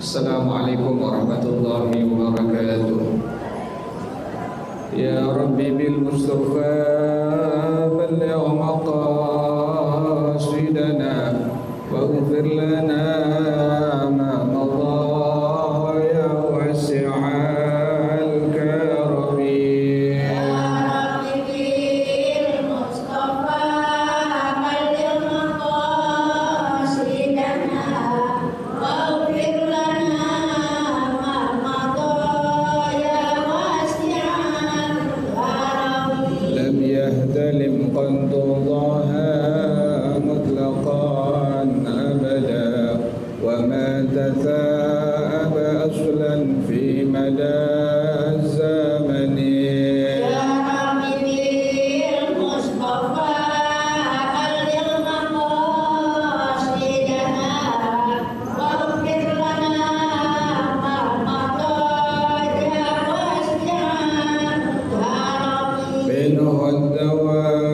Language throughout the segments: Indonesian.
Assalamualaikum warahmatullahi wabarakatuh. Ya Rabbi bil Mustafa balligh maqasidana waghfir lana ma madha ya wasi'al karami. قد ضاها مطلقا أبدا وما تثاءب أصلا في مدى الزمن يا حبيبي المصطفى بلغ مقاصدنا واغفر لنا ما مضى يا واسع الكرم منه الدواء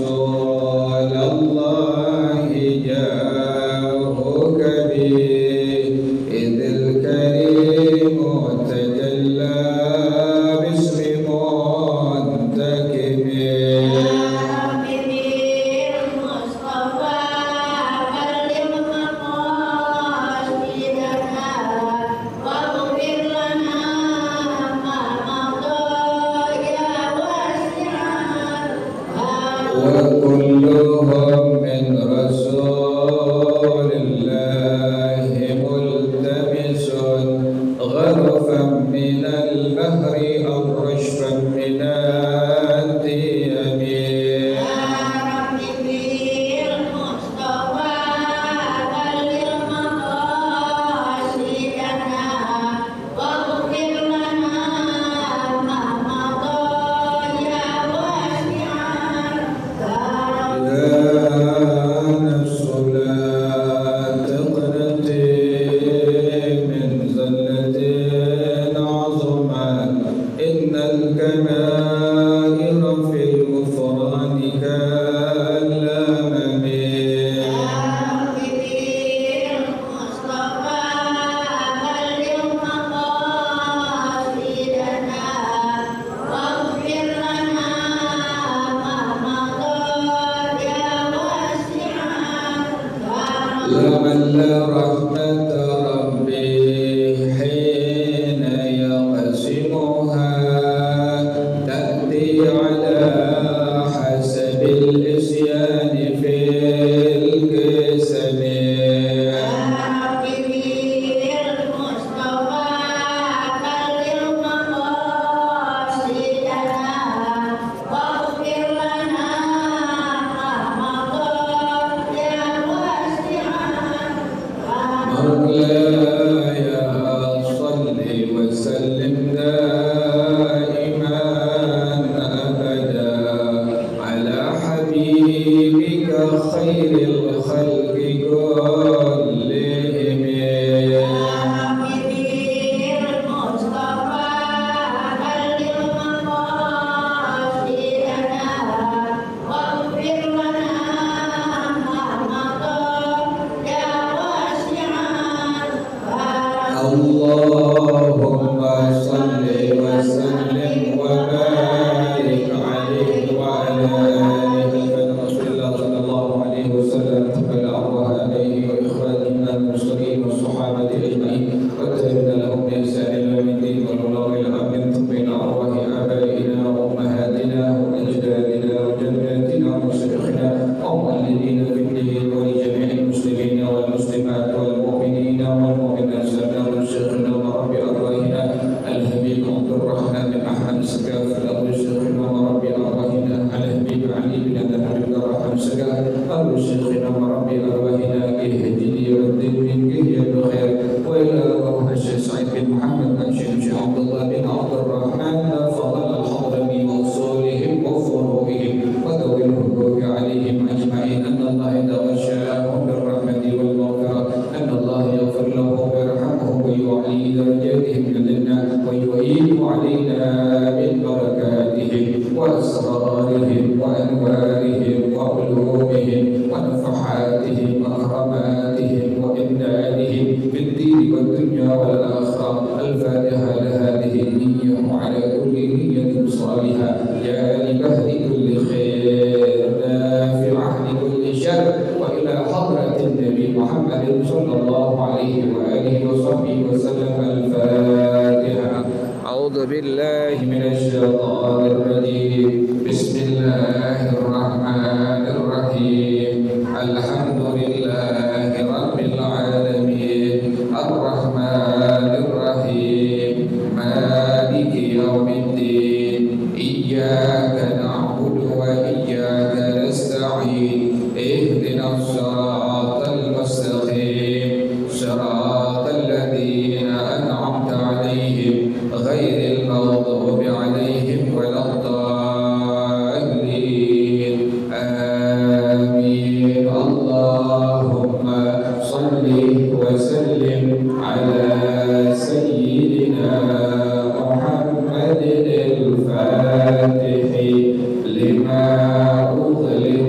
رسول الله جاءوك به إذ الكريم تجلى باسم منتكب وكلهم من رسول الله ملتمس غرفا من البحر أو رشفا من الديم لعل رحمة ربي حين يقسمها تأتي على حسب الإسيان في القسم مولاي صل وسلم دائما أبدا على حبيبك خير الخلق كلهم اللهم صل وسلم وبارك عليه وعلى آله رسول الله صلى الله عليه وسلم تقبل أرواح عليه وإخواننا المسلمين والصحابة أجمعين واتبعنا لهم بإحسان إلى يوم الدين والله الأمن تقبل أرواح آبائنا وأمهاتنا وأجدادنا وجداتنا ومشايخنا ومؤلفين في الدين ولجميع المسلمين والمسلمات والمؤمنين والمؤمنات شيخنا ورب أرواحنا الحبيب عبد الرحمن بن أحمد السقاف الأرض شيخنا ورب أرواحنا الحبيب علي بن عبد الرحمن السقاف أرض شيخنا ورب أرواحنا اهدني والدين من جهة بخير وإلى روح الشيخ سعيد بن محمد بن شيخ عبد الله بن عبد الرحمن فضل الحضرمي وأصولهم وفروعهم وذوي الحقوق عليهم أجمعين أن الله يتغشاهم بالرحمة والمغفرة أن الله يغفر لهم ويرحمهم ويعلي درجاتهم لدينا ويعين علينا من بركاتهم وأسرارهم وأنوارهم وعلومهم ونفحاتهم وكراماتهم وإمدادهم في الدين والدنيا والآخرة الفاتحة لهذه النية وعلى كل نية صالحة جالبة لكل خير نافعة لكل شر وإلى حضرة النبي محمد صلى الله عليه وآله وصحبه وسلم الفاتحة. أعوذ بالله من الشيطان الرجيم بسم الله الرحمن الرحيم الحمد لله رب العالمين الرحمن الرحيم مالك يوم الدين إياك نعبد وإياك نستعين اهدنا الصراط المستقيم صراط الذين أنعمت عليهم غير المغضوب عليهم ولا الضالين آمين. اللهم صل وسلم على سيدنا محمد الفاتح لما أغلق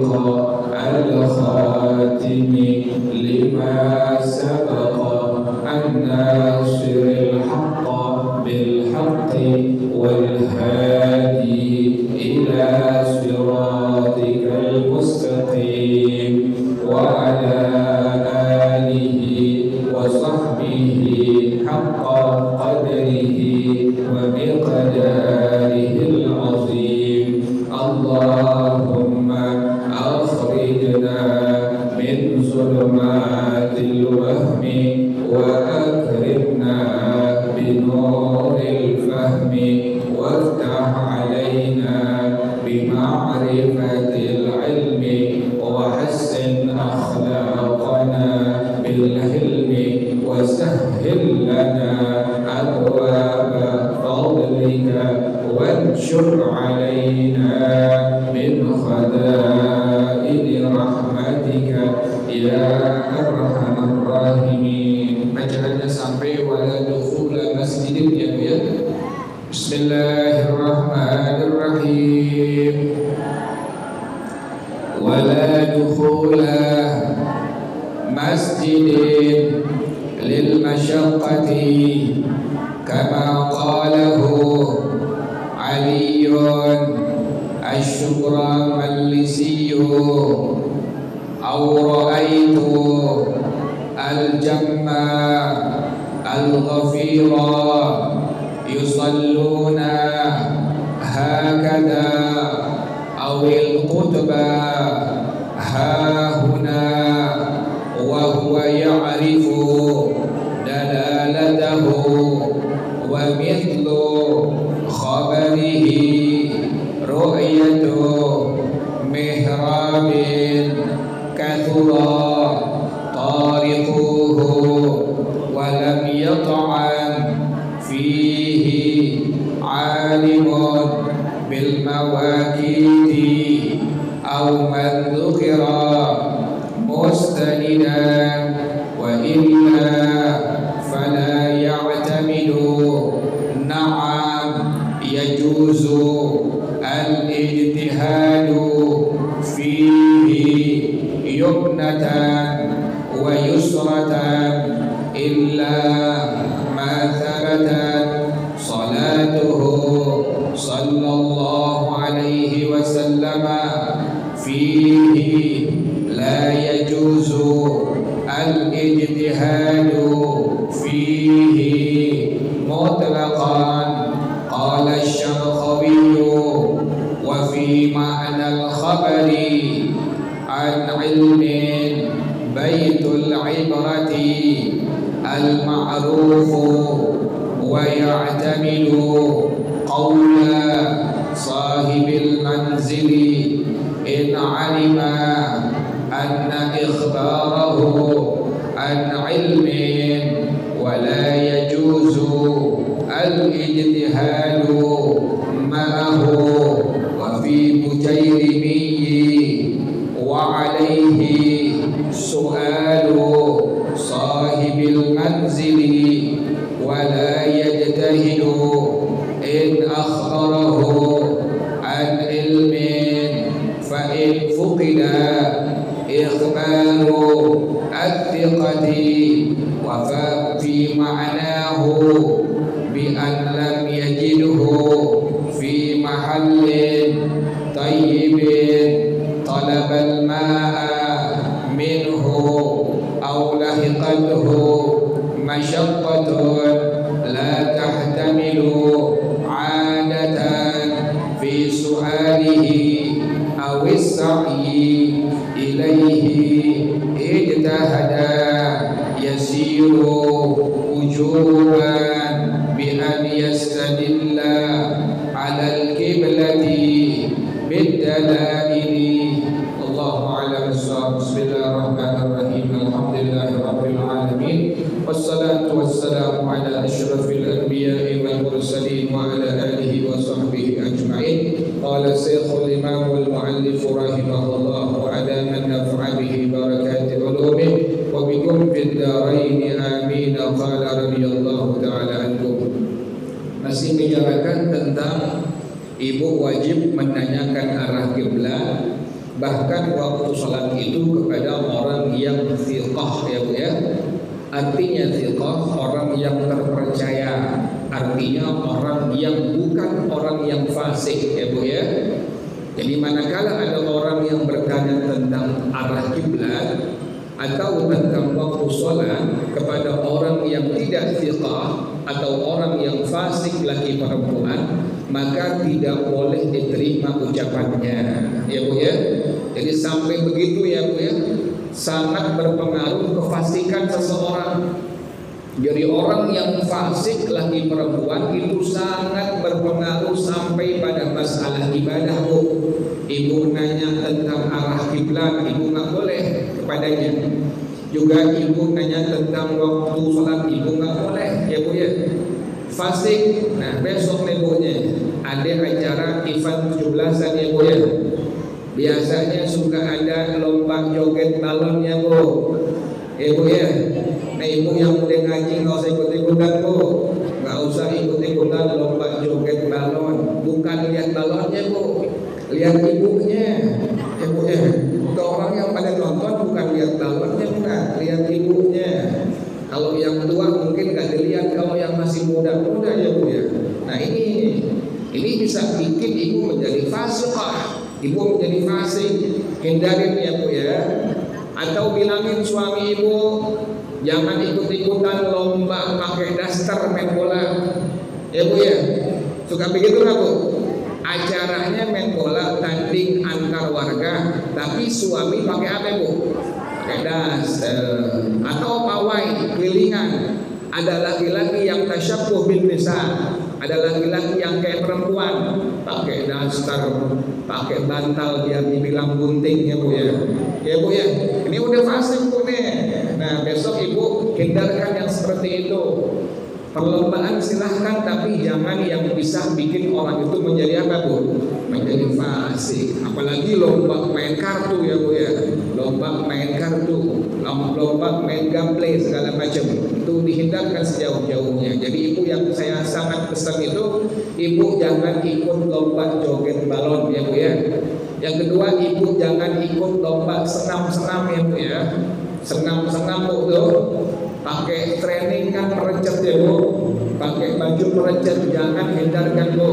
ولا دخول مسجد للمشقة كما قاله علي الشبرملسي أو رأيت الجمع الغفير يصلون هكذا أو القطب ها هنا وهو يعرف دلالته ومثل خبره رؤية محراب كثر طارقه ولم يطعن فيه عالم بالمواقيت أو من ذكر مستندا وإلا فلا يعتمد. نعم يجوز الاجتهاد فيه يمنة ويسرة إلا ما ثبتت صلاته صلى الله عليه وسلم فيه لا يجوز الاجتهاد فيه مطلقا. قال الشرقاوي وفي معنى الخبر عن علم بيت العبرة المعروف ويعتمد قول صاحب المنزل إن علم أن إخباره عن علم ولا يجوز الاجتهاد معه. وفي بجيرمي وعليه سؤال صاحب المنزل ولا يجتهد إن أخبره عن علم فإن فقد إخبار الثقة وفي معناه بأن لم يجده في محل طيب طلب الماء منه أو لحقته مشقة لا تحتمل عادة في سؤاله أو السعي إليه اجتهد يسير وجوبا بأن يستدل على القبلة بالدلائل. الله أعلم بالصواب. بسم الله الرحمن الرحيم. الحمد لله رب العالمين والصلاة والسلام على أشرف الأنبياء والمرسلين وعلى آله وصحبه أجمعين. قال الشيخ الإمام المؤلف رحمه الله على من نفع به بركات علومه وبكم في الدارين آمين. قال رضي الله تعالى عنكم. Masih bicarakan tentang ibu wajib menanyakan arah kiblat bahkan waktu salat itu kepada orang yang thiqah, ya Bu ya. Artinya thiqah orang yang terpercaya, artinya orang yang bukan orang yang fasik, ya Bu ya. Jadi manakala ada orang yang bertanya tentang arah kiblat atau tentang waktu salat kepada orang yang tidak thiqah atau orang yang fasik laki perempuan, maka tidak boleh diterima ucapannya, ya Bu ya. Jadi sampai begitu, ya Bu ya, sangat berpengaruh kefasikan seseorang. Jadi orang yang fasik laki perempuan itu sangat berpengaruh sampai pada masalah ibadah, Bu. Ibu nanya tentang arah kiblat, ibu nggak boleh kepadanya. Juga ibu nanya tentang waktu sholat, ibu nggak boleh, ya Bu ya. Fasik. Nah besok ibunya ada acara event 17-an, ya Bu ya. Biasanya suka ada lomba joget balonnya, Bu. Ya Bu ya. Nah ibu yang udah ngaji nggak usah ikut-ikutan, Bu. Nggak usah ikut-ikutan lomba joget balon. Bukan lihat balonnya, Bu, lihat ibunya, ya Bu ya. hindarin ya Bu ya. Atau bilangin suami ibu jangan ikut-ikutan lomba pakai daster main bola. Ya Bu ya. Suka begitu nggak Bu? Acaranya main bola tanding antar warga, tapi suami pakai apa Bu? Pakai daster. Atau pawai kelilingan. Ada laki-laki yang tasyabbuh bil nisa, ada laki-laki yang kayak perempuan, pakai daster, pakai bantal biar dibilang bunting ya Bu ya. Ya Bu ya. Ini udah fasik Bu nih. Nah, besok Ibu hindarkan yang seperti itu. Perlombaan silahkan, tapi jangan yang bisa bikin orang itu menjadi apa Bu? Menjadi fasik. Apalagi lomba main kartu ya Bu ya. Lomba main kartu, lomba main gameplay segala macam. Itu dihindarkan sejauh-jauhnya. Jadi Ibu yang saya sangat pesan itu, Ibu jangan ikut lomba joget balon ya Bu ya. Yang kedua, Ibu jangan ikut lomba senam-senam ya Bu ya. Senam-senam Bu tuh pakai training kan merecet ya Bu, pakai baju merecet, jangan hindarkan Bu.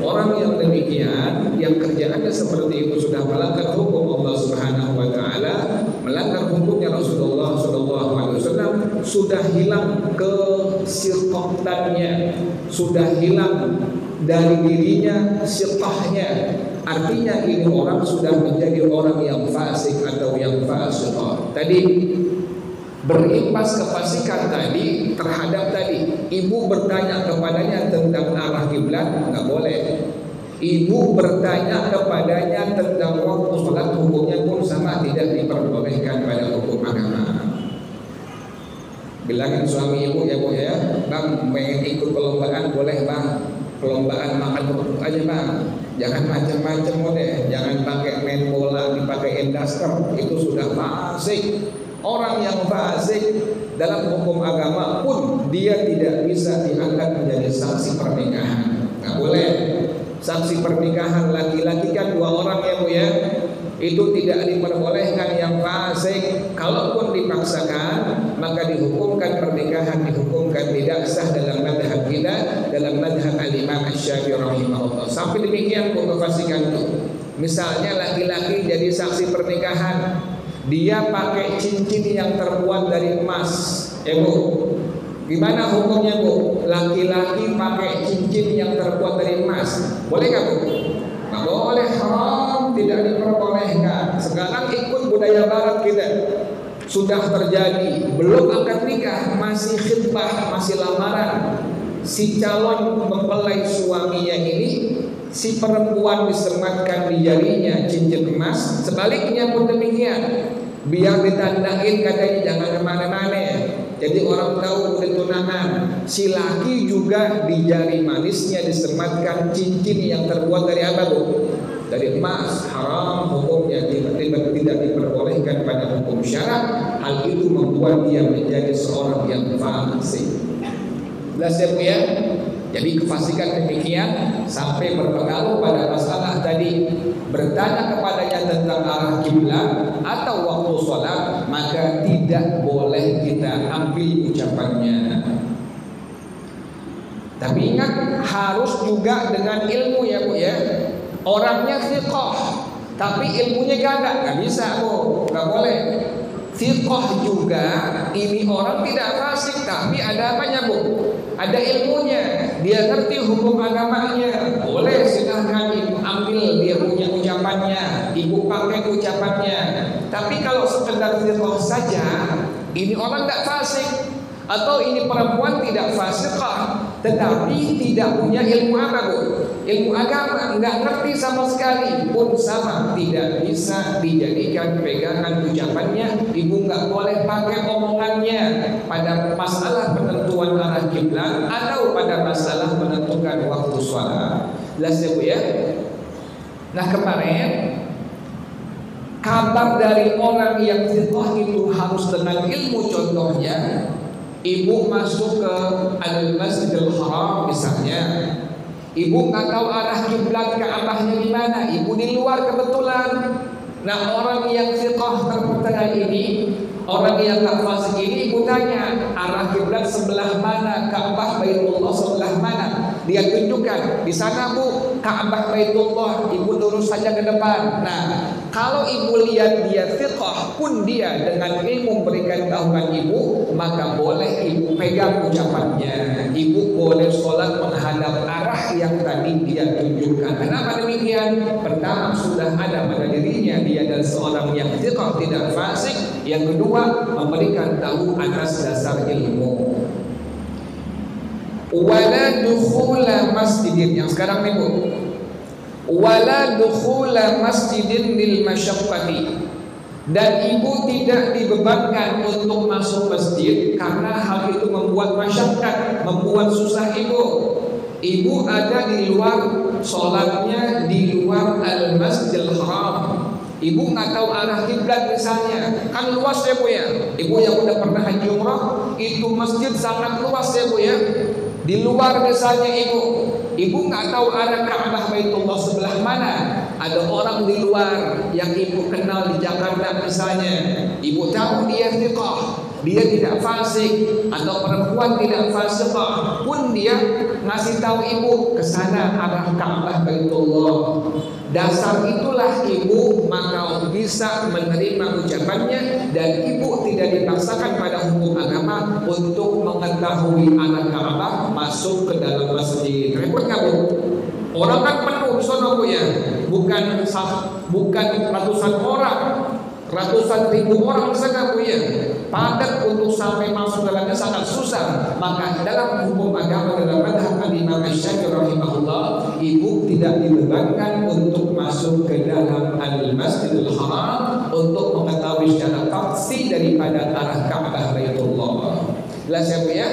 Orang yang demikian, yang kerjaannya seperti itu sudah melanggar hukum Allah Subhanahu wa taala, melanggar hukumnya Rasulullah sallallahu alaihi wasallam, sudah hilang kesirqatannya, sudah hilang dari dirinya sirqahnya. Artinya ini orang sudah menjadi orang yang fasik atau yang fasiqah. Tadi berimpas kefasikan tadi terhadap tadi ibu bertanya kepadanya tentang arah kiblat, nggak boleh. Ibu bertanya kepadanya tentang waktu sholat, hukumnya pun sama, tidak diperbolehkan pada hukum agama. Bilangin suami ibu ya Bu ya, Bang pengen ikut perlombaan boleh Bang, perlombaan makan kerupuk aja Bang, jangan macam-macam deh, jangan pakai main bola dipakai daster, itu sudah fasik. Orang yang fasik dalam hukum agama pun dia tidak bisa diangkat menjadi saksi pernikahan. Nggak boleh. Saksi pernikahan laki-laki kan 2 orang ya Bu ya. Itu tidak diperbolehkan yang fasik. Kalaupun dipaksakan, maka dihukumkan pernikahan, dihukumkan tidak sah dalam madhab kita, dalam madhab al-Imam Asy-Syafi'i rahimahullah. Sampai demikian Bu kefasikan itu. Misalnya laki-laki jadi saksi pernikahan, dia pakai cincin yang terbuat dari emas, ya Bu. Gimana hukumnya Bu? Laki-laki pakai cincin yang terbuat dari emas, boleh nggak Bu? Nggak boleh, haram, tidak diperbolehkan. Sekarang ikut budaya barat kita, sudah terjadi, belum akad nikah, masih khitbah, masih lamaran. Si calon mempelai suaminya ini, si perempuan disematkan di jarinya cincin emas, sebaliknya pun demikian. Biar ditandain katanya jangan kemana-mana. Jadi orang tahu udah tunangan. Si laki juga di jari manisnya disematkan cincin yang terbuat dari apa Bu? Dari emas. Haram hukumnya, tidak diperbolehkan pada hukum syarak. Hal itu membuat dia menjadi seorang yang fasik. Jelas ya Bu ya? Jadi kefasikan demikian sampai berpengaruh pada masalah tadi, bertanya kepadanya tentang arah kiblat atau waktu sholat, maka tidak boleh kita ambil ucapannya. Tapi ingat, harus juga dengan ilmu ya Bu ya. Orangnya thiqah, tapi ilmunya gagak, nggak bisa Bu, nggak boleh. Thiqah juga, ini orang tidak fasik, tapi ada apanya Bu? Ada ilmunya, dia ngerti hukum agamanya. Boleh silahkan ibu ambil dia punya ucapannya, ibu pakai ucapannya. Tapi kalau sekedar thiqah saja, ini orang tidak fasik, atau ini perempuan tidak fasiqah, tetapi tidak punya ilmu apa Bu? Ilmu agama, nggak ngerti sama sekali, pun sama, tidak bisa dijadikan pegangan ucapannya. Ibu nggak boleh pakai omongannya pada masalah penentuan arah kiblat atau pada masalah menentukan waktu sholat. Jelas ya Bu ya? Nah kemarin kabar dari orang yang thiqah itu harus dengan ilmu. Contohnya, ibu masuk ke Al-Masjidil Haram misalnya, ibu nggak tahu arah kiblat Ka'bahnya di mana, ibu di luar kebetulan. Nah orang yang thiqah terpercaya ini, orang yang tak fasik ini, ibu tanya arah kiblat sebelah mana, Ka'bah Baitullah sebelah mana. dia tunjukkan di sana Bu, Ka'bah Baitullah, ibu lurus saja ke depan. Nah, kalau ibu lihat dia fiqh pun dia dengan ilmu memberikan tahuan ibu, maka boleh ibu pegang ucapannya. Ibu boleh sholat menghadap arah yang tadi dia tunjukkan. Kenapa demikian? Pertama, sudah ada pada dirinya dia dan seorang yang fiqh, tidak fasik. Yang kedua, memberikan tahu atas dasar ilmu. Wala dukhula masjidin, yang sekarang nih Bu, wala dukhula masjidin lil masyaqqati, dan ibu tidak dibebankan untuk masuk masjid karena hal itu membuat masyarakat, membuat susah ibu. Ibu ada di luar, sholatnya di luar al-masjidil haram. Ibu nggak tahu arah kiblat misalnya, kan luas ya Bu ya. Ibu yang udah pernah haji umrah, itu masjid sangat luas ya Bu ya. Di luar misalnya ibu nggak tahu arah Ka'bah Baitullah sebelah mana. Ada orang di luar yang ibu kenal di Jakarta misalnya, ibu tahu dia fiqh, dia tidak fasik, atau perempuan tidak fasikah, pun dia ngasih tahu ibu ke sana arah Ka'bah Baitullah. Dasar itulah ibu maka bisa menerima ucapannya, dan ibu tidak dipaksakan pada hukum agama untuk mengetahui arah Ka'bah masuk ke dalam masjid. Repot nggak Bu? Orang kan penuh di sana Bu ya, bukan ratusan orang, ratusan ribu orang di sana Bu ya. Padat untuk sampai masuk dalamnya sangat susah. Maka dalam hukum agama, dalam madhab Imam Syafi'i rahimahullah, ibu tidak dibebankan untuk masuk ke dalam al-Masjidil Haram untuk mengetahui secara pasti daripada arah Ka'bah Baitullah. Jelas ya Bu ya?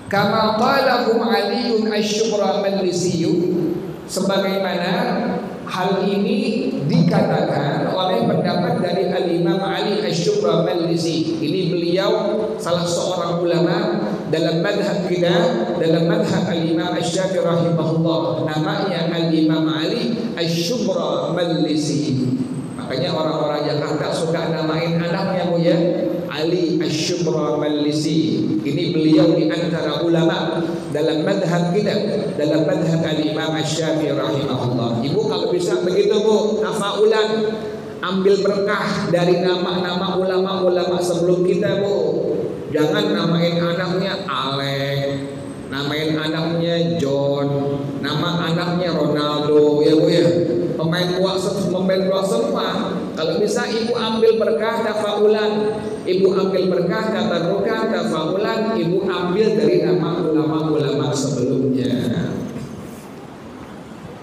Kama qalahum Aliun Asy-Syubramalisi, sebagaimana hal ini dikatakan oleh pendapat dari Al-Imam Ali Asy-Syubramalisi. Ini beliau salah seorang ulama dalam madhab kita, dalam madhab Al-Imam Asy-Syafi'i rahimahullah. Namanya Al-Imam Ali Asy-Syubramalisi. Makanya orang-orang Jakarta suka namain anaknya Bu ya, Ali Asy-Syubramalisi. Ini beliau di antara ulama dalam madhab kita, dalam madhab Al-Imam Asy-Syafi'i rahimahullah. Ibu kalau bisa begitu Bu, tafaulan, ambil berkah dari nama-nama ulama-ulama sebelum kita Bu. Jangan namain anaknya Alek, namain anaknya John, nama anaknya Ronaldo ya Bu ya. Pemain luar semua. Kalau bisa ibu ambil berkah tafaulan, ibu ambil berkah tabarrukan tafaulan, ibu ambil dari nama ulama-ulama sebelumnya.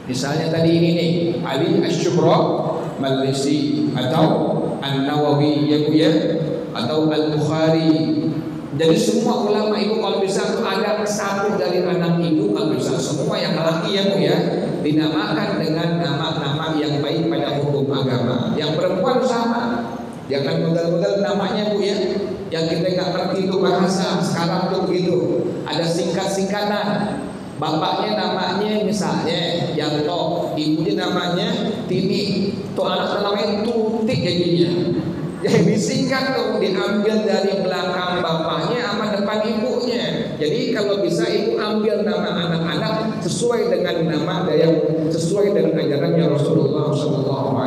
Misalnya tadi ini nih, Ali Asy-Syubramalisi atau An-Nawawi ya Bu ya, atau Al-Bukhari. Jadi semua ulama ibu kalau bisa ada satu dari anak ibu, kalau bisa semua yang laki ya Bu ya, dinamakan dengan nama-nama yang baik pada hukum agama. Yang perempuan sama, jangan modal-modal namanya Bu ya, yang kita nggak ngerti itu bahasa sekarang tuh begitu. Ada singkat-singkatan. Bapaknya namanya misalnya Yanto, ibunya namanya Tini, tuh anak namanya Tutik jadinya. Jadi disingkat tuh, diambil dari belakang bapaknya sama depan ibunya. Jadi kalau bisa ibu ambil nama anak-anak sesuai dengan nama yang sesuai dengan ajarannya Rasulullah SAW.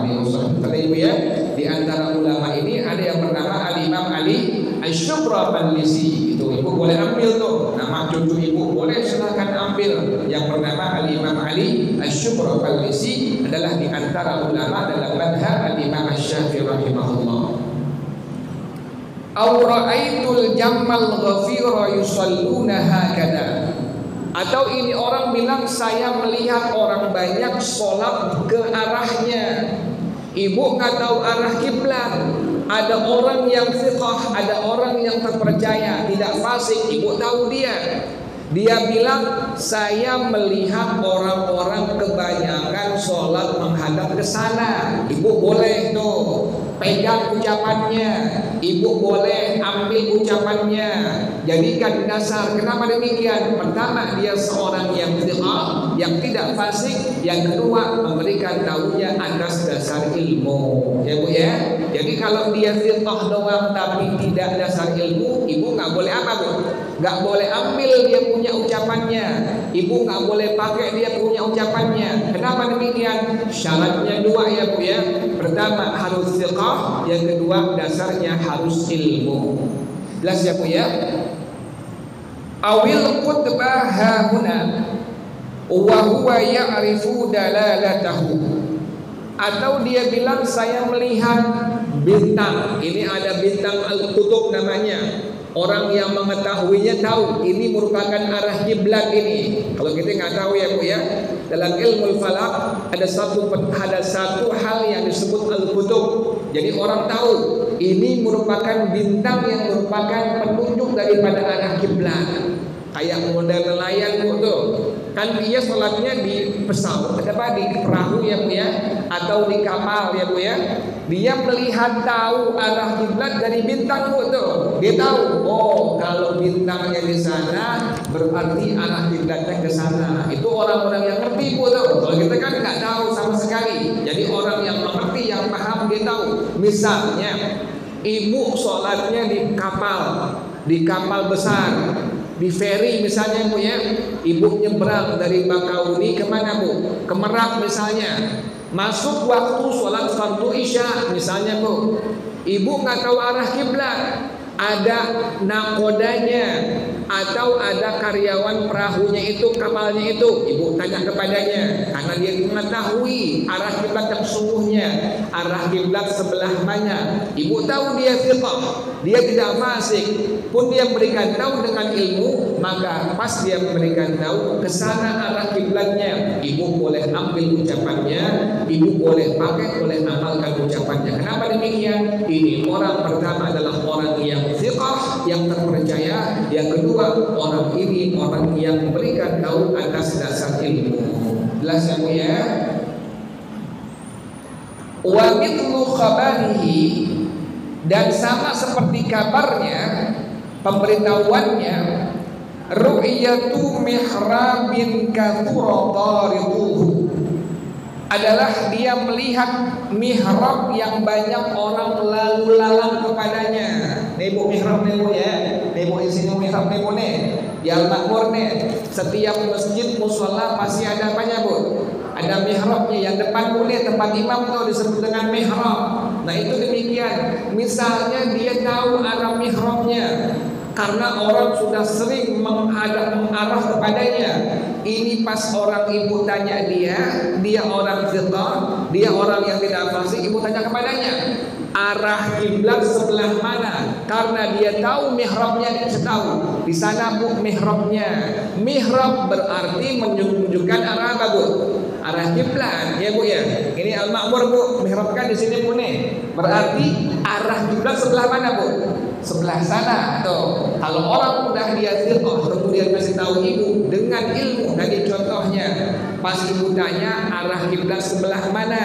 Kata ibu ya, di antara ulama ini ada yang bernama Al-Imam Ali Asy-Syubramalisi. Itu ibu boleh ambil tuh nama cucu ibu, boleh silakan ambil. Yang bernama Al-Imam Ali Asy-Syubramalisi adalah di antara ulama dalam madhab Al-Imam Asy-Syafi'i rahimahullah. Aw ra'aitul jammal ghafira yusalluna hakada, atau ini orang bilang saya melihat orang banyak sholat ke arahnya. Ibu nggak tahu arah kiblat. Ada orang yang fiqh, ada orang yang terpercaya, tidak fasik, ibu tahu dia. Dia bilang saya melihat orang-orang kebanyakan sholat menghadap ke sana. Ibu boleh tuh pegang ucapannya, ibu boleh ambil ucapannya, jadikan dasar. Kenapa demikian? Pertama, dia seorang yang fiqh, yang tidak fasik. Yang kedua, memberikan tahunya atas dasar ilmu ya Bu ya. Jadi kalau dia fiqh doang tapi tidak dasar ilmu, ibu nggak boleh apa Bu? nggak boleh ambil dia punya ucapannya. Ibu nggak boleh pakai dia punya ucapannya. Kenapa demikian? Syaratnya dua ya Bu ya. Pertama harus thiqah, yang kedua dasarnya harus ilmu. Jelas ya Bu ya. Awil qutbah hahuna wa huwa ya'rifu dalalatahu, atau dia bilang saya melihat bintang. Ini ada bintang al-qutub namanya. Orang yang mengetahuinya tahu ini merupakan arah kiblat ini. Kalau kita nggak tahu ya Bu ya, dalam ilmu falak ada satu hal yang disebut al-qutub. Jadi orang tahu ini merupakan bintang yang merupakan penunjuk daripada arah kiblat. Kayak model nelayan Bu tuh, kan dia sholatnya di pesawat, di perahu ya Bu ya, atau di kapal ya Bu ya. Dia melihat tahu arah kiblat dari bintang Bu tuh. Dia tahu, oh kalau bintangnya di sana berarti arah kiblatnya ke sana. Itu orang-orang yang ngerti Bu tuh. Kalau kita kan nggak tahu sama sekali. Jadi orang yang mengerti, yang paham dia tahu. Misalnya ibu sholatnya di kapal besar, di ferry misalnya Bu ya. Ibu nyebrang dari Bakauni kemana Bu? Ke Merak misalnya. Masuk waktu sholat fardu isya misalnya Bu. Ibu nggak tahu arah kiblat, ada nakodanya atau ada karyawan perahunya itu, kapalnya itu, ibu tanya kepadanya karena dia mengetahui arah kiblat yang sesungguhnya, arah kiblat sebelah mana. Ibu tahu dia thiqah, dia tidak fasik, pun dia memberikan tahu dengan ilmu, maka pas dia memberikan tahu ke sana arah kiblatnya, ibu boleh ambil ucapannya, ibu boleh pakai, boleh amalkan ucapannya. Kenapa demikian? Ini orang pertama adalah orang yang thiqah, yang terpercaya. Yang kedua, orang ini orang yang memberikan tahu atas dasar ilmu. Jelas ya Bu ya? Wa mithlu khabarihi, dan sama seperti kabarnya, pemberitahuannya, ru'yatu mihrabin kathura tariquhu, adalah dia melihat mihrab yang banyak orang lalu lalang kepadanya. Nih Bu, mihrab nih Bu ya. Nih Bu, isinya mihrab nih Bu nih. Di Al-Makmur nih, setiap masjid musola pasti ada apanya Bu? Ada mihrabnya. Yang depan Bu nih, tempat imam tuh disebut dengan mihrab. Nah itu demikian. Misalnya dia tahu arah mihrabnya karena orang sudah sering mengarah kepadanya. Ini pas orang ibu tanya dia orang thiqah, dia orang yang tidak fasik, ibu tanya kepadanya arah kiblat sebelah mana, karena dia tahu mihrabnya, dia tahu di sana Bu mihrabnya. Mihrab berarti menunjukkan arah apa Bu? Arah kiblat ya Bu ya. Ini Al-Makmur Bu, mihrab kan di sini Bu nih. Berarti arah kiblat sebelah mana Bu? Sebelah sana tuh. Kalau orang udah dia thiqah, kemudian kasih tahu ibu dengan ilmu, tadi contohnya pas ibu tanya arah kiblat sebelah mana,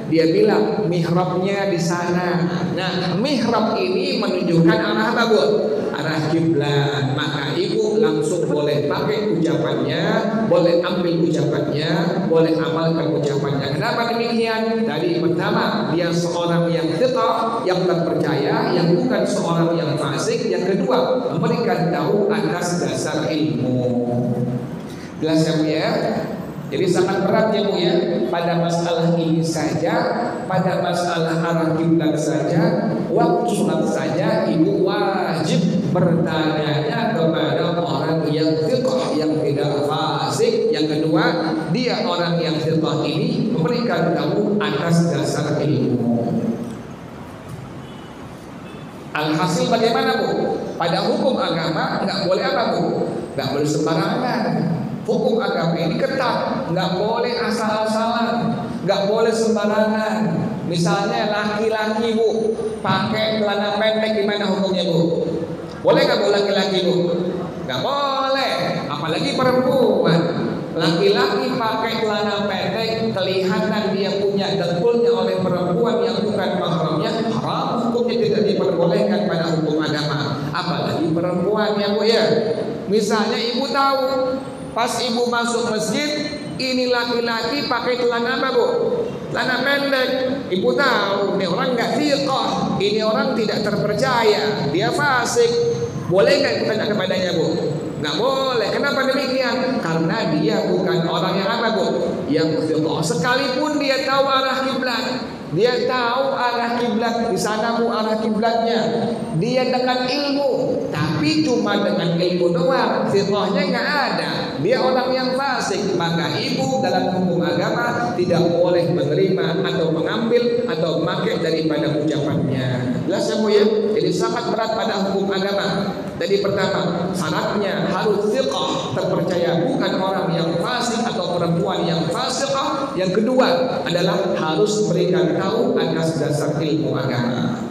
dia bilang mihrabnya di sana. Nah mihrab ini menunjukkan arah apa Bu? Arah kiblat. Maka ibu langsung boleh pakai ucapannya, boleh ambil ucapannya, boleh amalkan ucapannya. Kenapa demikian? Tadi pertama dia seorang yang thiqah, yang terpercaya, yang bukan seorang yang fasik. Yang kedua memberikan tahu atas dasar ilmu. Jelas ya Bu ya? Jadi sangat berat ya Bu ya, pada masalah ini saja, pada masalah arah kiblat saja, waktu sholat saja, ibu wajib bertanya kepada orang yang thiqah, yang tidak fasik. Yang kedua, dia orang yang thiqah ini memberikan tahu atas dasar ilmu. Alhasil bagaimana Bu? Pada hukum agama nggak boleh apa Bu? Nggak boleh sembarangan. Hukum agama ini ketat, nggak boleh asal-asalan, nggak boleh sembarangan. Misalnya laki-laki Bu pakai celana pendek, gimana hukumnya Bu? Boleh nggak Bu laki-laki Bu? Nggak boleh, apalagi perempuan. Laki-laki pakai celana pendek, kelihatan dia punya dengkulnya oleh perempuan yang bukan mahramnya, haram, hukumnya tidak diperbolehkan pada hukum agama. Apalagi perempuan ya Bu ya. Misalnya ibu tahu pas ibu masuk masjid, ini laki-laki pakai celana apa Bu? Celana pendek. Ibu tahu, ini orang nggak thiqah, ini orang tidak terpercaya, dia fasik. Boleh nggak bertanya kepadanya, Bu? Nggak boleh. Kenapa demikian? Karena dia bukan orang yang apa, Bu? Yang thiqah. Sekalipun dia tahu arah kiblat, dia tahu arah kiblat, di sana Bu arah kiblatnya. Dia dengan ilmu, tapi cuma dengan ilmu doang, thiqahnya nggak ada. Dia orang yang fasik, maka ibu dalam hukum agama tidak boleh menerima atau mengambil atau memakai daripada ucapannya. Jelas ya Bu ya? Jadi sangat berat pada hukum agama. Jadi pertama, syaratnya harus thiqah, terpercaya, bukan orang yang fasik atau perempuan yang fasikah. Yang kedua adalah harus berikan tahu atas dasar ilmu agama.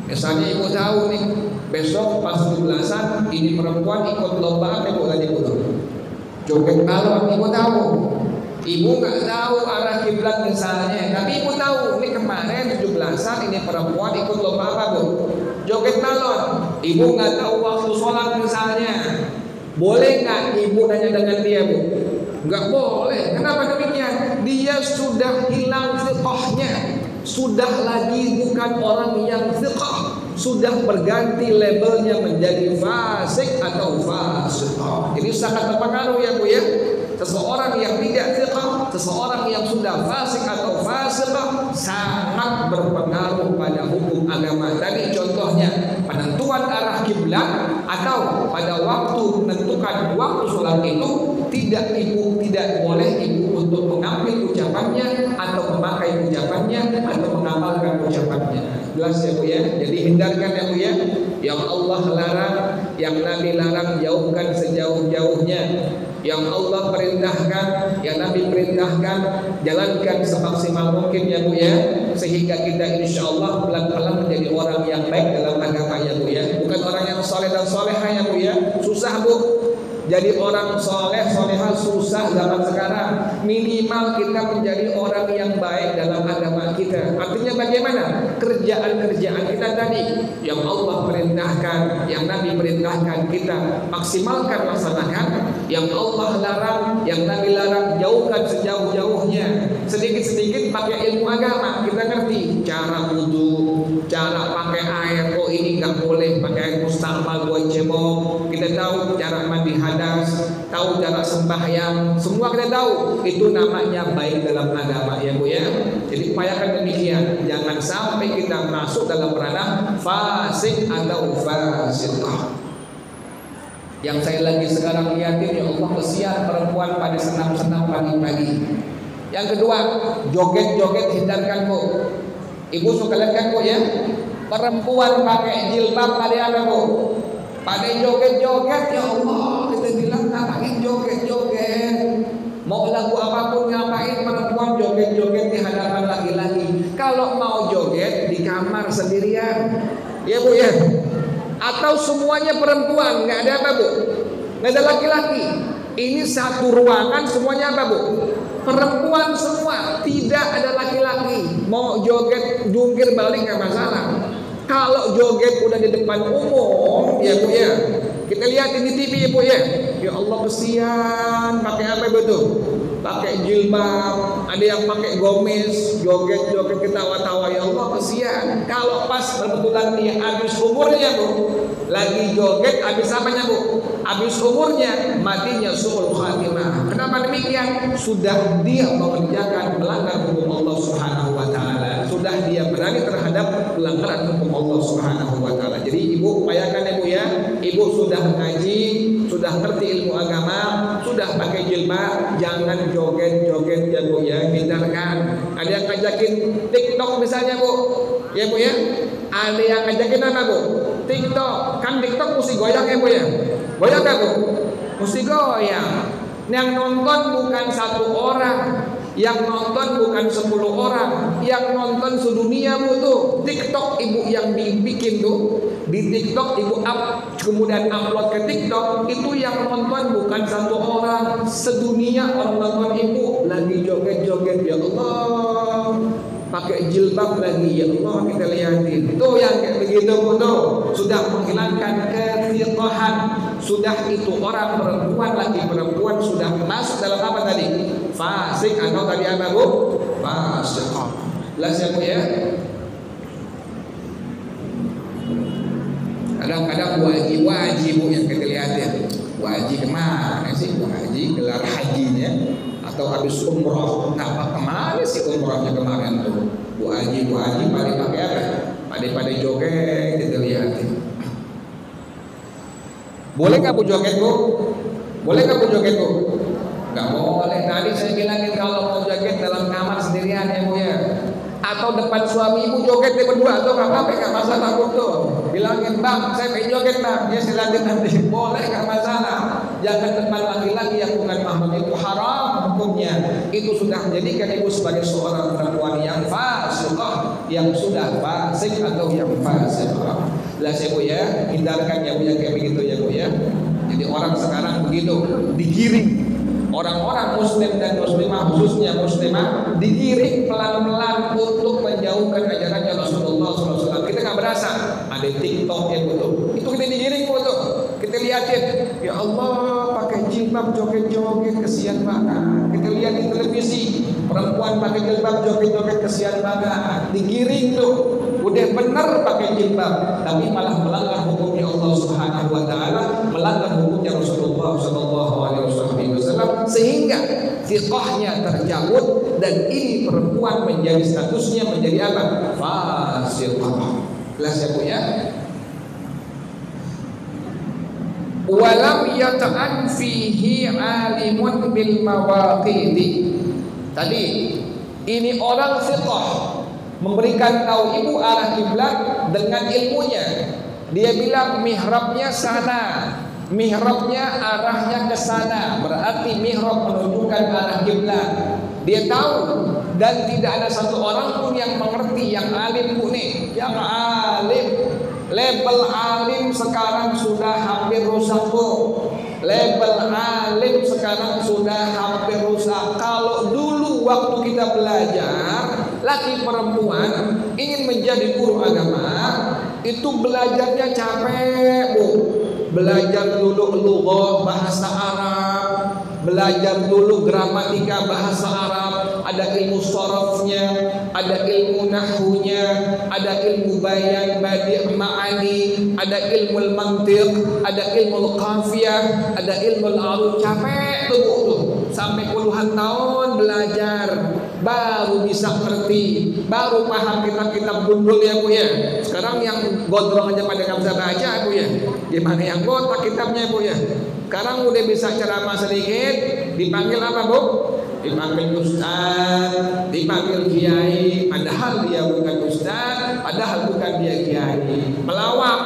Misalnya ibu tahu nih, besok pas 17-an ini perempuan ikut lomba apa ibu tadi Bu? Joget balon, ibu tahu. Ibu nggak tahu arah kiblat misalnya, tapi ibu tahu ini kemarin 17-an ini perempuan ikut lomba apa Bu? Joget balon. Ibu nggak tahu waktu sholat misalnya. Boleh nggak ibu nanya dengan dia Bu? Nggak boleh. Kenapa demikian? Dia sudah hilang fiqhnya. Sudah lagi bukan orang yang thiqah, sudah berganti labelnya menjadi fasik atau fasiqah. Ini sangat berpengaruh ya Bu ya. Seseorang yang tidak thiqah, seseorang yang sudah fasik atau fasiqah sangat berpengaruh pada hukum agama. Tadi contohnya penentuan arah kiblat atau pada waktu menentukan waktu sholat itu tidak boleh ibu untuk mengambil ucapannya atau memakai ucapannya atau mengamalkan ucapannya. Jelas ya Bu ya. Jadi hindarkan ya Bu ya. Yang Allah larang, yang Nabi larang, jauhkan sejauh-jauhnya. Yang Allah perintahkan, yang Nabi perintahkan, jalankan semaksimal mungkin ya Bu ya. Sehingga kita insya Allah pelan-pelan menjadi orang yang baik dalam agama ya Bu ya. Bukan orang yang soleh dan solehah ya Bu ya. Susah Bu. Jadi orang soleh, solehah susah zaman sekarang. Minimal kita menjadi orang yang baik dalam agama kita. Artinya bagaimana? Kerjaan-kerjaan kita tadi yang Allah perintahkan, yang Nabi perintahkan, kita maksimalkan, laksanakan. Yang Allah larang, yang Nabi larang, jauhkan sejauh-jauhnya. Sedikit-sedikit pakai ilmu agama, kita ngerti cara wudu, cara pakai air. Oh ini nggak boleh pakai air mustamal buat cebok. Kita tahu cara mandi hadas, tahu cara sembahyang, semua kita tahu. Itu namanya baik dalam agama ya Bu ya. Jadi upayakan demikian, jangan sampai kita masuk dalam ranah fasik atau fasiqah. Yang saya lagi sekarang lihatin ya Allah, kesian perempuan pada senam-senam pagi-pagi. Yang kedua, joget-joget hindarkan Bu. Ibu suka lihat kan Bu ya, perempuan pakai jilbab pada apa Bu? Pada joget-joget ya Allah, kita bilang ngapain joget-joget? Mau lagu apapun ngapain perempuan joget-joget di hadapan laki-laki? Kalau mau joget di kamar sendirian, ya Bu ya. Atau semuanya perempuan, nggak ada apa Bu? Nggak ada laki-laki. Ini satu ruangan semuanya apa Bu? Perempuan semua, tidak ada laki-laki. Mau joget jungkir balik nggak masalah. Kalau joget udah di depan umum, ya Bu ya. Kita lihat ini TV ya Bu ya. Ya Allah kesian, pakai apa betul? Pakai jilbab, ada yang pakai gomis, joget-joget ketawa-tawa, ya Allah kesian. Kalau pas kebetulan dia habis umurnya Bu, lagi joget habis apanya Bu? Habis umurnya, matinya su'ul khatimah. Kenapa demikian? Sudah dia mengerjakan melanggar hukum Allah Subhanahu wa taala. Sudah dia berani terhadap pelanggaran hukum Allah Subhanahu wa taala. Jadi ibu upayakan ya Bu ya. Ibu sudah ngaji, sudah ngerti ilmu agama, sudah pakai jilbab, jangan joget-joget ya Bu ya, hindarkan. Ada yang ngajakin TikTok misalnya Bu, ya Bu ya. Ada yang ngajakin apa Bu? TikTok, kan TikTok mesti goyang ya Bu ya. Goyang gak Bu? Mesti goyang. Yang nonton bukan satu orang, yang nonton bukan 10 orang, yang nonton sedunia Bu tuh. TikTok ibu yang dibikin tuh, di TikTok ibu kemudian upload ke TikTok, itu yang nonton bukan satu orang, sedunia orang nonton ibu. Lagi joget-joget ya Allah, pakai jilbab lagi ya Allah, kita lihatin tuh yang kayak begitu Bu tuh, sudah menghilangkan kethiqahan. Sudah itu orang perempuan lagi perempuan sudah masuk dalam apa tadi? Fasik atau tadi apa Bu? Fasik. Jelas ya Bu ya? Kadang-kadang wajib Bu yang kita lihat ya. Wajib kemana sih? Wajib gelar hajinya atau habis umroh? Kenapa kemana sih umrohnya kemarin tuh? Wajib pada pakai apa? Pada joget kita lihat. Boleh nggak Bu joget Bu? Boleh nggak Bu joget Bu? Nggak boleh. Tadi saya bilangin kalau mau joget dalam kamar sendirian ya Bu ya. Atau depan suami ibu joget dia berdua tuh nggak apa-apa, nggak masalah Bu tuh. Bilangin bang, saya pengen joget bang, ya silakan nanti. Boleh nggak masalah. Jangan depan laki-laki yang bukan mahram, itu haram hukumnya. Itu sudah menjadikan ibu sebagai seorang perempuan yang fasiqah, yang sudah fasik atau yang fasiqah. Jelas ya Bu ya, hindarkan ya Bu yang kayak begitu ya Bu ya. Jadi orang sekarang begitu digiring. Orang-orang muslim dan muslimah, khususnya muslimah, digiring pelan-pelan untuk menjauhkan ajarannya Rasulullah SAW. Kita nggak berasa ada TikTok ya betul. Itu kita digiring betul. Kita lihatin, ya Allah pakai jilbab joget-joget kesian banget. Kita lihat di televisi perempuan pakai jilbab joget-joget kesian banget. Digiring tuh. Udah benar pakai jilbab, tapi malah melanggar hukumnya Allah Subhanahu wa taala, melanggar hukumnya Rasulullah sallallahu alaihi wasallam, sehingga fiqhnya tercabut dan ini perempuan menjadi statusnya menjadi apa? Fasiqah. Jelas ya Bu ya? Walam yata'an fihi alimun bil mawaqidi. Tadi ini orang fiqh memberikan tahu ibu arah kiblat dengan ilmunya. Dia bilang mihrabnya sana, mihrabnya arahnya ke sana, berarti mihrab menunjukkan arah kiblat. Dia tahu dan tidak ada satu orang pun yang mengerti, yang alim Bu nih, yang alim. Label alim sekarang sudah hampir rusak Bu. Label alim sekarang sudah hampir rusak. Kalau dulu waktu kita belajar, laki perempuan ingin menjadi guru agama, itu belajarnya capek Bu. Belajar dulu lughah bahasa Arab, belajar dulu gramatika bahasa Arab, ada ilmu sharafnya, ada ilmu nahwunya, ada ilmu bayan badi' ma'ani, ada ilmu mantiq, ada ilmu qafiyah, ada ilmu al-arud. Capek tuh sampai puluhan tahun belajar baru bisa ngerti, baru paham kitab-kitab gundul ya Bu ya. Sekarang yang gondrong aja pada nggak bisa baca Bu ya. Gimana yang botak kitabnya Bu ya. Sekarang udah bisa ceramah sedikit, dipanggil apa Bu? Dipanggil ustaz, dipanggil kiai, padahal dia bukan ustaz, padahal bukan dia kiai. Pelawak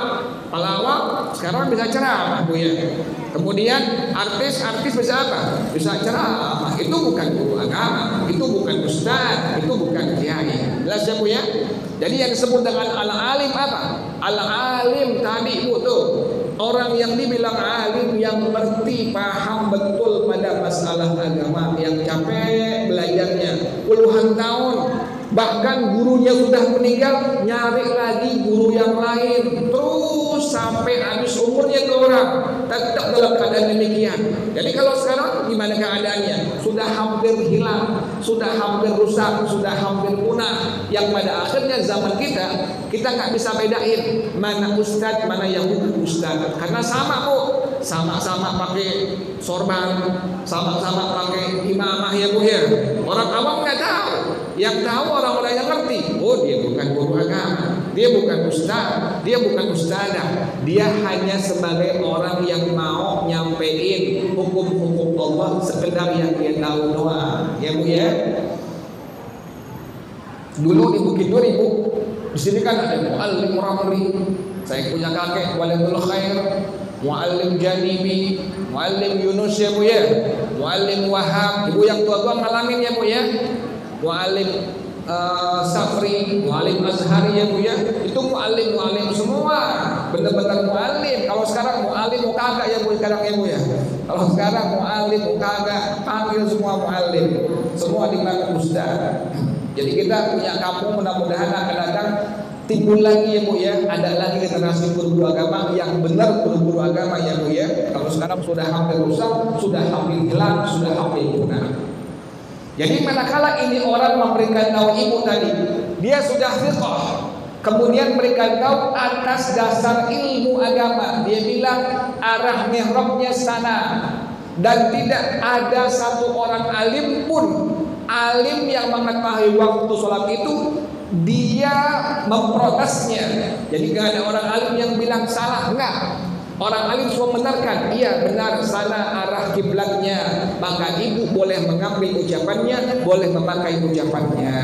sekarang bisa ceramah Bu ya. Kemudian artis bisa apa? Bisa ceramah. Itu bukan guru agama, itu bukan ustaz, itu bukan kiai. Jelas ya Bu ya? Jadi yang disebut dengan al-alim apa? Al-alim tadi Bu tuh, orang yang dibilang alim yang mengerti, paham betul pada masalah agama, yang capek belajarnya puluhan tahun, bahkan gurunya sudah meninggal, nyari lagi guru yang lain, terus sampai habis umurnya ke orang, tetap dalam keadaan demikian. Jadi kalau sekarang gimana keadaannya? Sudah hampir hilang, sudah hampir rusak, sudah hampir punah. Yang pada akhirnya zaman kita nggak bisa bedain mana ustadz, mana yang bukan ustadz, karena sama Bu, sama-sama pakai sorban, sama-sama pakai imamah ya Bu ya. Orang awam nggak tahu, yang tahu orang-orang yang ngerti. Oh dia bukan guru agama, dia bukan ustaz, dia bukan ustazah, dia hanya sebagai orang yang mau nyampein hukum-hukum Allah sekedar yang dia tahu doang ya Bu ya. Dulu di Bukit Duri Bu, di sini kan ada muallim Ramli, saya punya kakek Walidul Khair, muallim Janibi, muallim Yunus ya Bu ya, muallim Wahab. Ibu yang tua-tua ngalamin ya Bu ya. Muallim Safri, muallim Azhari ya Bu ya. Itu muallim semua, benar-benar muallim. Kalau sekarang muallim mau kagak ya Bu sekarang ya Bu ya. Kalau sekarang muallim mau kagak, panggil semua muallim, semua dipanggil ustaz. Jadi kita punya kampung, mudah-mudahan akan datang timbul lagi ya Bu ya, ada lagi generasi guru-guru agama yang benar guru-guru agama ya Bu ya. Kalau sekarang sudah hampir rusak, sudah hampir hilang, sudah hampir punah. Jadi manakala ini orang memberikan tahu ibu tadi, dia sudah thiqah, kemudian berikan tahu atas dasar ilmu agama. Dia bilang arah mihrabnya sana, dan tidak ada satu orang alim pun, alim yang mengetahui waktu sholat itu, dia memprotesnya. Jadi gak ada orang alim yang bilang salah, enggak. Orang alim semua benarkan, iya benar sana arah kiblatnya. Maka ibu boleh mengambil ucapannya, boleh memakai ucapannya.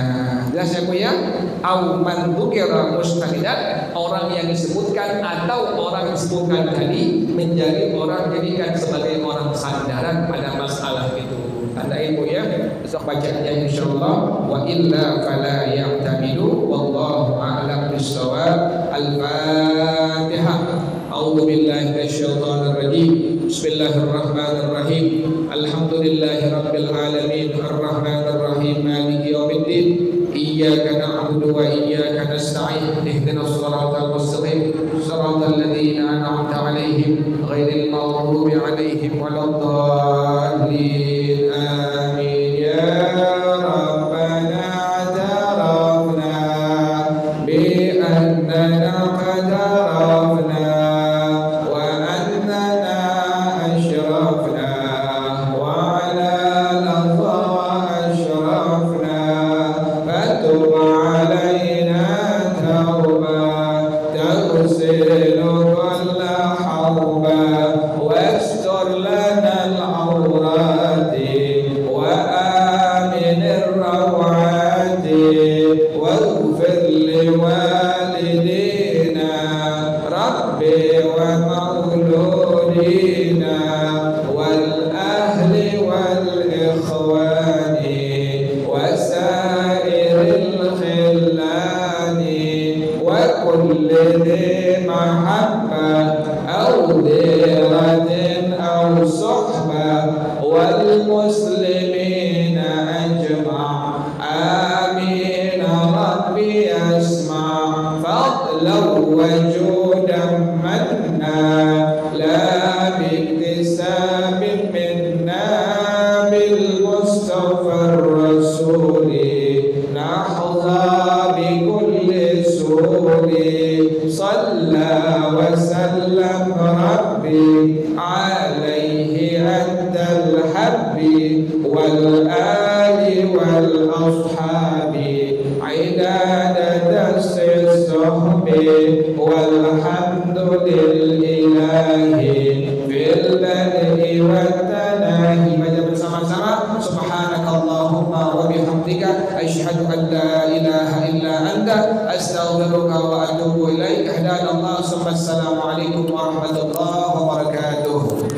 Jelas ya Bu ya? Au man dzukira mustanidan, orang yang disebutkan atau orang yang disebutkan tadi menjadi orang jadikan sebagai orang sandaran pada masalah itu. Tanda ibu ya, besok bacanya insyaallah. Wa illa fala ya'tamidu wallahu a'lam bis-shawab. Al-Fatihah. A'udzu billahi minasyaitonir rajim. Bismillahirrahmanirrahim. Alhamdulillahirabbil alamin arrahmanir rahim maliki yaumiddin. Iyyaka na'budu wa iyyaka nasta'in. Ihdinas shiratal mustaqim. Shiratal ladzina an'amta 'alaihim ghairil maghdubi 'alaihim waladdallin. Amin ya rabbana tarafna bi annana qad arafna والمسلمين أجمع آمين ربي أسمع فضلا وجودا منا لا باكتساب منا بالمصطفى الرسول نحظى بكل سرور صلى وسلم ربي عليه أنت الحب والآل والأصحاب عداد دس الصحب والحمد لله في البدء والتناهي. Baca bersama-sama. Subhanakallahumma wa bihamdika asyhadu an la ilaha illa anta astaghfiruka wa atubu ilaik. Hadana Allah. Assalamualaikum warahmatullahi wabarakatuh.